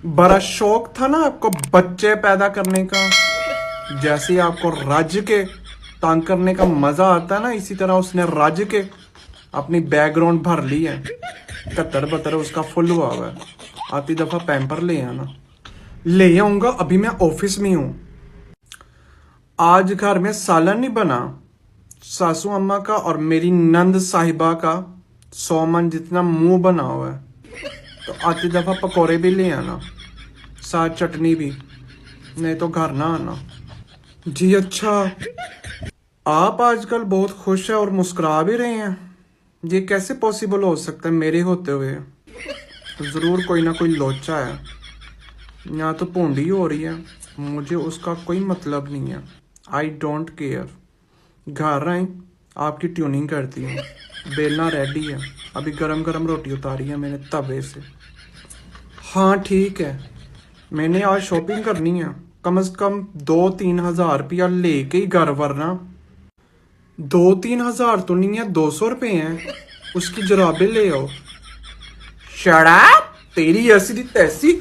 बड़ा शौक था ना आपको बच्चे पैदा करने का। जैसे आपको राज्य के तंग करने का मजा आता है ना, इसी तरह उसने राज्य के अपनी बैकग्राउंड भर ली है। कतर बतर उसका फुल हुआ हुआ है। आती दफा पैम्पर ले आना। ले आऊंगा, अभी मैं ऑफिस में हूं। आज घर में सालन नहीं बना। सासू अम्मा का और मेरी नंद साहिबा का 100 मन जितना मुंह बना हुआ है। तो आती दफा पकौड़े भी ले आना, साथ चटनी भी, नहीं तो घर ना आना। जी अच्छा, आप आजकल बहुत खुश है और मुस्कुरा भी रहे हैं। ये कैसे पॉसिबल हो सकता है मेरे होते हुए? जरूर कोई ना कोई लोचा है, या तो पूंडी हो रही है। मुझे उसका कोई मतलब नहीं है। I don't care. घर आए, आपकी ट्यूनिंग करती हूँ। बेलना रेडी है, अभी गरम गरम रोटी उतारी है मैंने तवे से। हाँ ठीक है, मैंने आज शॉपिंग करनी है। कम से कम 2-3 हजार रुपया लेके ही घर, वरना 2-3 हजार तो नहीं है, 200 रुपये हैं। उसकी जराबें ले आओ। शराब तेरी ऐसी दी तैसी।